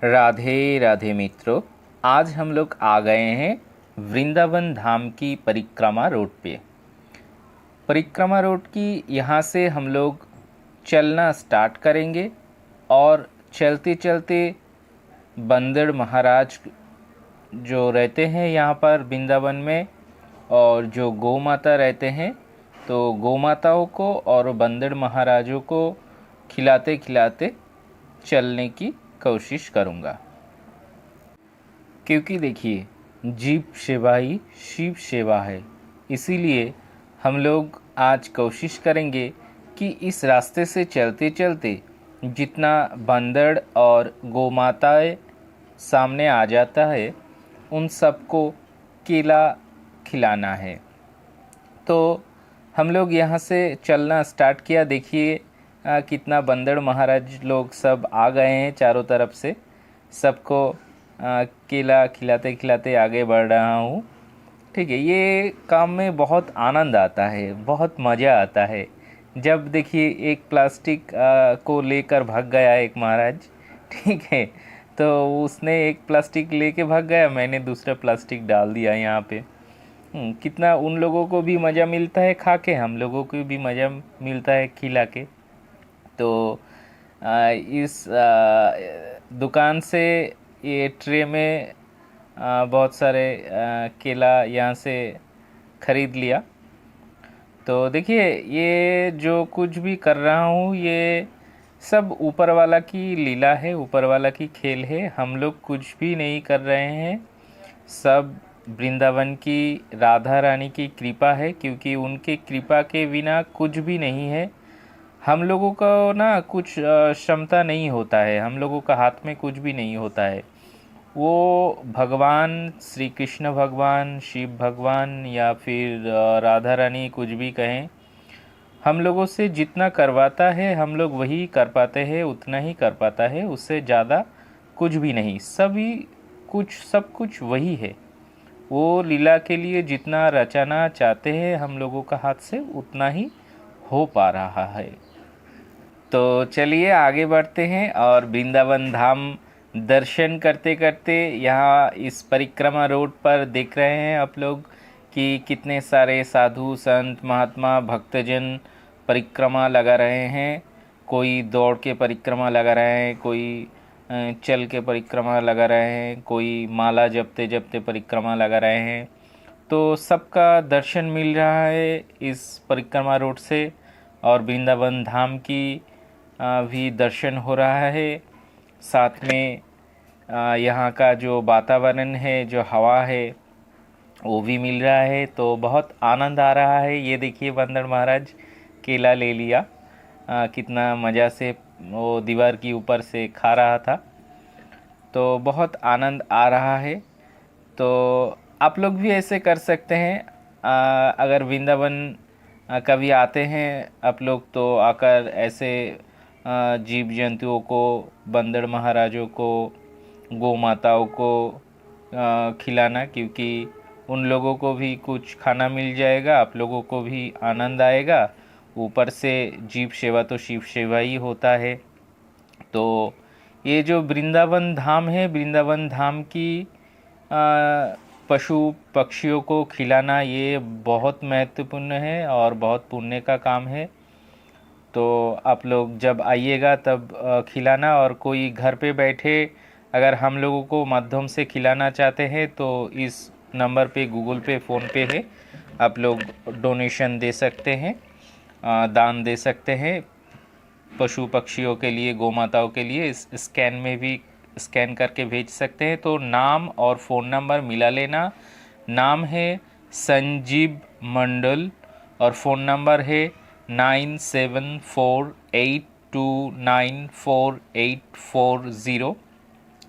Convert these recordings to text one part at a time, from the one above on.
राधे राधे मित्रों, आज हम लोग आ गए हैं वृंदावन धाम की परिक्रमा रोड पे। परिक्रमा रोड की यहाँ से हम लोग चलना स्टार्ट करेंगे और चलते चलते बंदड़ महाराज जो रहते हैं यहाँ पर वृंदावन में, और जो गौ माता रहते हैं, तो गौ माताओं को और बंदड़ महाराजों को खिलाते खिलाते चलने की कोशिश करूँगा। क्योंकि देखिए, जीव सेवा ही शिव सेवा है, इसीलिए हम लोग आज कोशिश करेंगे कि इस रास्ते से चलते चलते जितना बंदड़ और गौमाताएं सामने आ जाता है उन सबको केला खिलाना है। तो हम लोग यहाँ से चलना स्टार्ट किया। देखिए कितना बंदड़ महाराज लोग सब आ गए हैं चारों तरफ से। सबको केला खिलाते खिलाते आगे बढ़ रहा हूँ। ठीक है, ये काम में बहुत आनंद आता है, बहुत मज़ा आता है। जब देखिए एक प्लास्टिक को लेकर भाग गया एक महाराज, ठीक है, तो उसने एक प्लास्टिक लेके भाग गया, मैंने दूसरा प्लास्टिक डाल दिया यहाँ पे। कितना उन लोगों को भी मज़ा मिलता है खा के, हम लोगों को भी मज़ा मिलता है खिला के। तो इस दुकान से ये ट्रे में बहुत सारे केला यहाँ से ख़रीद लिया। तो देखिए, ये जो कुछ भी कर रहा हूँ ये सब ऊपर वाला की लीला है, ऊपर वाला की खेल है। हम लोग कुछ भी नहीं कर रहे हैं, सब वृंदावन की राधा रानी की कृपा है, क्योंकि उनके कृपा के बिना कुछ भी नहीं है। हम लोगों को ना कुछ क्षमता नहीं होता है, हम लोगों का हाथ में कुछ भी नहीं होता है। वो भगवान श्री कृष्ण भगवान, शिव भगवान या फिर राधा रानी कुछ भी कहें, हम लोगों से जितना करवाता है हम लोग वही कर पाते हैं, उतना ही कर पाता है, उससे ज़्यादा कुछ भी नहीं। सब कुछ वही है। वो लीला के लिए जितना रचाना चाहते हैं हम लोगों का हाथ से उतना ही हो पा रहा है। तो चलिए आगे बढ़ते हैं और वृंदावन धाम दर्शन करते करते यहाँ इस परिक्रमा रोड पर देख रहे हैं आप लोग कि कितने सारे साधु संत महात्मा भक्तजन परिक्रमा लगा रहे हैं। कोई दौड़ के परिक्रमा लगा रहे हैं, कोई चल के परिक्रमा लगा रहे हैं, कोई माला जपते जपते परिक्रमा लगा रहे हैं। तो सबका दर्शन मिल रहा है इस परिक्रमा रोड से, और वृंदावन धाम की भी दर्शन हो रहा है। साथ में यहाँ का जो वातावरण है, जो हवा है, वो भी मिल रहा है। तो बहुत आनंद आ रहा है। ये देखिए बंदर महाराज केला ले लिया, कितना मज़ा से वो दीवार की ऊपर से खा रहा था। तो बहुत आनंद आ रहा है। तो आप लोग भी ऐसे कर सकते हैं। अगर वृंदावन कभी आते हैं आप लोग, तो आकर ऐसे जीव जंतुओं को, बंदर महाराजों को, गौ माताओं को खिलाना, क्योंकि उन लोगों को भी कुछ खाना मिल जाएगा, आप लोगों को भी आनंद आएगा। ऊपर से जीव सेवा तो शिव सेवा ही होता है। तो ये जो वृंदावन धाम है, वृंदावन धाम की पशु पक्षियों को खिलाना ये बहुत महत्वपूर्ण है और बहुत पुण्य का काम है। तो आप लोग जब आइएगा तब खिलाना। और कोई घर पे बैठे अगर हम लोगों को माध्यम से खिलाना चाहते हैं तो इस नंबर पे, गूगल पे, फ़ोन पे है, आप लोग डोनेशन दे सकते हैं, दान दे सकते हैं पशु पक्षियों के लिए, गौ माताओं के लिए। इस स्कैन में भी स्कैन करके भेज सकते हैं। तो नाम और फ़ोन नंबर मिला लेना। नाम है संजीव मंडल और फ़ोन नंबर है 9748294840।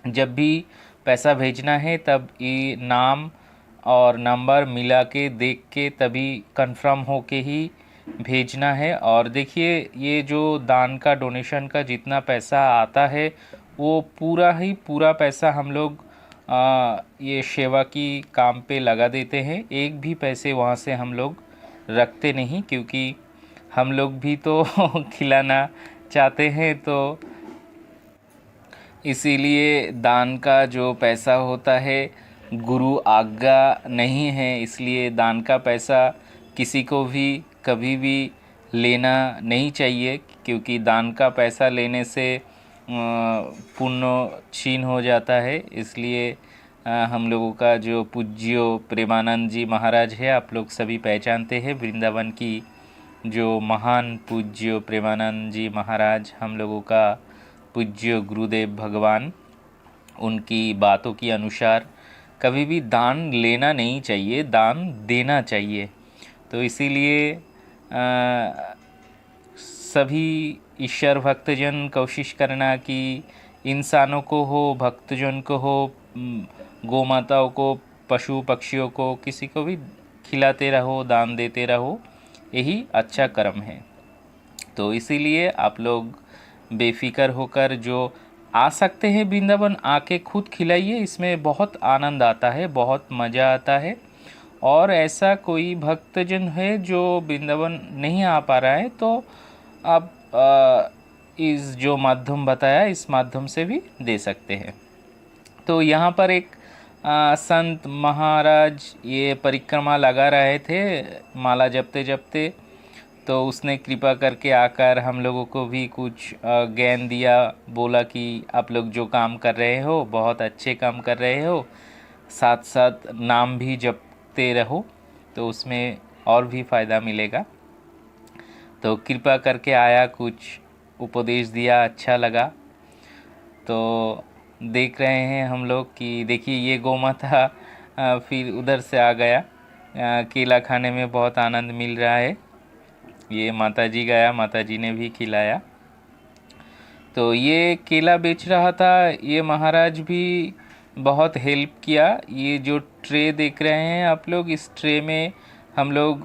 जब भी पैसा भेजना है तब ये नाम और नंबर मिला के देख के तभी कंफर्म हो के ही भेजना है। और देखिए, ये जो दान का, डोनेशन का जितना पैसा आता है वो पूरा पैसा हम लोग ये सेवा की काम पे लगा देते हैं। एक भी पैसे वहाँ से हम लोग रखते नहीं, क्योंकि हम लोग भी तो खिलाना चाहते हैं। तो इसीलिए दान का जो पैसा होता है गुरु आज्ञा नहीं है, इसलिए दान का पैसा किसी को भी कभी भी लेना नहीं चाहिए, क्योंकि दान का पैसा लेने से पुण्य क्षीण हो जाता है। इसलिए हम लोगों का जो पूज्यो प्रेमानंद जी महाराज है, आप लोग सभी पहचानते हैं, वृंदावन की जो महान पूज्यो प्रेमानंद जी महाराज, हम लोगों का पूज्य गुरुदेव भगवान, उनकी बातों के अनुसार कभी भी दान लेना नहीं चाहिए, दान देना चाहिए। तो इसीलिए सभी ईश्वर भक्तजन कोशिश करना कि इंसानों को हो, भक्तजन को हो, गौ माताओं को, पशु पक्षियों को, किसी को भी खिलाते रहो, दान देते रहो, यही अच्छा कर्म है। तो इसीलिए आप लोग बेफिक्र होकर जो आ सकते हैं वृंदावन, आके खुद खिलाइए, इसमें बहुत आनंद आता है, बहुत मज़ा आता है। और ऐसा कोई भक्तजन है जो वृंदावन नहीं आ पा रहा है, तो आप इस जो माध्यम बताया, इस माध्यम से भी दे सकते हैं। तो यहाँ पर एक संत महाराज ये परिक्रमा लगा रहे थे माला जपते जपते, तो उसने कृपा करके आकर हम लोगों को भी कुछ ज्ञान दिया, बोला कि आप लोग जो काम कर रहे हो बहुत अच्छे काम कर रहे हो, साथ साथ नाम भी जपते रहो, तो उसमें और भी फ़ायदा मिलेगा। तो कृपा करके आया, कुछ उपदेश दिया, अच्छा लगा। तो देख रहे हैं हम लोग कि देखिए ये गौ माता फिर उधर से आ गया, केला खाने में बहुत आनंद मिल रहा है। ये माताजी गया, माताजी ने भी खिलाया। तो ये केला बेच रहा था, ये महाराज भी बहुत हेल्प किया। ये जो ट्रे देख रहे हैं आप लोग, इस ट्रे में हम लोग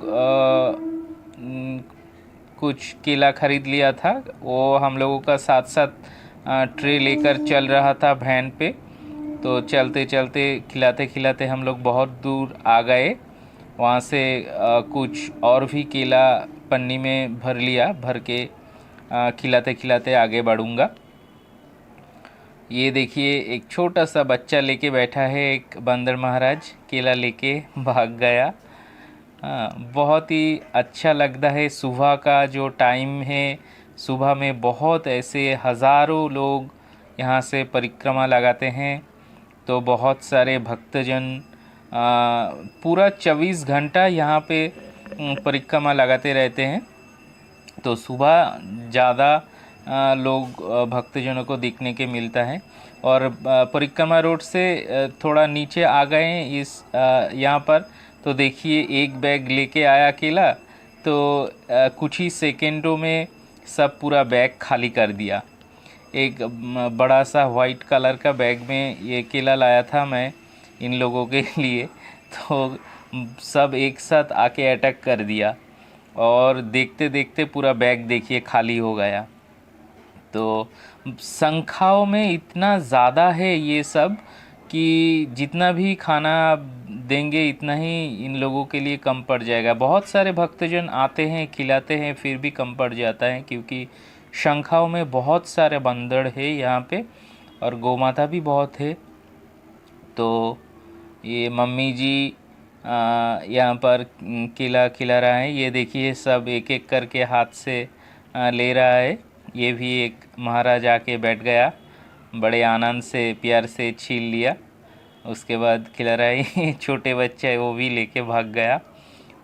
कुछ केला खरीद लिया था, वो हम लोगों का साथ साथ ट्रे लेकर चल रहा था वैन पे। तो चलते चलते खिलाते खिलाते हम लोग बहुत दूर आ गए। वहाँ से कुछ और भी केला पन्नी में भर लिया, भर के खिलाते खिलाते आगे बढ़ूँगा। ये देखिए एक छोटा सा बच्चा लेके बैठा है, एक बंदर महाराज केला लेके भाग गया। बहुत ही अच्छा लगता है। सुबह का जो टाइम है, सुबह में बहुत ऐसे हज़ारों लोग यहाँ से परिक्रमा लगाते हैं। तो बहुत सारे भक्तजन पूरा 24 घंटा यहाँ पे परिक्रमा लगाते रहते हैं। तो सुबह ज़्यादा लोग भक्तजनों को देखने के मिलता है। और परिक्रमा रोड से थोड़ा नीचे आ गए हैं इस यहाँ पर, तो देखिए एक बैग लेके आया केला, तो कुछ ही सेकेंडों में सब पूरा बैग खाली कर दिया। एक बड़ा सा वाइट कलर का बैग में ये केला लाया था मैं इन लोगों के लिए, तो सब एक साथ आके अटैक कर दिया और देखते देखते पूरा बैग देखिए खाली हो गया। तो संख्याओं में इतना ज़्यादा है ये सब कि जितना भी खाना आप देंगे इतना ही इन लोगों के लिए कम पड़ जाएगा। बहुत सारे भक्तजन आते हैं, खिलाते हैं, फिर भी कम पड़ जाता है, क्योंकि संख्याओं में बहुत सारे बंदर है यहाँ पे और गौमाता भी बहुत है। तो ये मम्मी जी यहाँ पर केला खिला रहा है। ये देखिए सब एक एक करके हाथ से ले रहा है। ये भी एक महाराज आके बैठ गया, बड़े आनंद से प्यार से छील लिया, उसके बाद खिला रहा है। छोटे बच्चा है वो भी लेके भाग गया।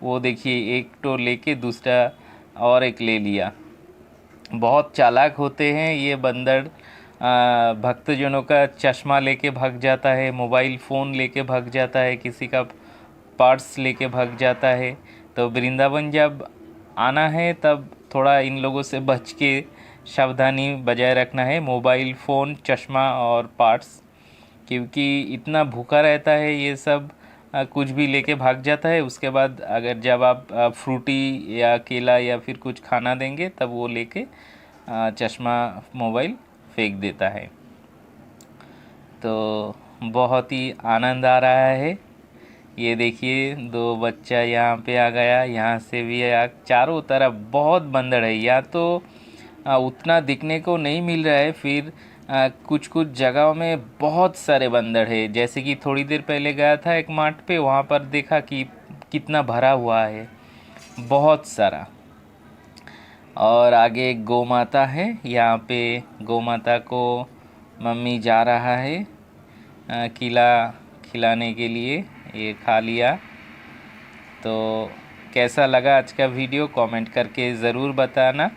वो देखिए एक तो लेके दूसरा और एक ले लिया। बहुत चालाक होते हैं ये बंदर। भक्तजनों का चश्मा लेके भाग जाता है, मोबाइल फ़ोन लेके भाग जाता है, किसी का पर्स लेके भाग जाता है। तो वृंदावन जब आना है तब थोड़ा इन लोगों से बच के सावधानी बजाय रखना है, मोबाइल फ़ोन, चश्मा और पर्स, क्योंकि इतना भूखा रहता है ये सब, कुछ भी लेके भाग जाता है। उसके बाद अगर जब आप फ्रूटी या केला या फिर कुछ खाना देंगे तब वो लेके चश्मा, मोबाइल फेंक देता है। तो बहुत ही आनंद आ रहा है। ये देखिए दो बच्चा यहाँ पे आ गया, यहाँ से भी चारों तरफ बहुत बंदर है। या तो उतना दिखने को नहीं मिल रहा है, फिर कुछ कुछ जगहों में बहुत सारे बंदर है। जैसे कि थोड़ी देर पहले गया था एक मार्ट पे, वहाँ पर देखा कि कितना भरा हुआ है, बहुत सारा। और आगे एक गौ माता है, यहाँ पे गौ माता को मम्मी जा रहा है खिलाने के लिए। ये खा लिया। तो कैसा लगा आज का वीडियो कमेंट करके ज़रूर बताना।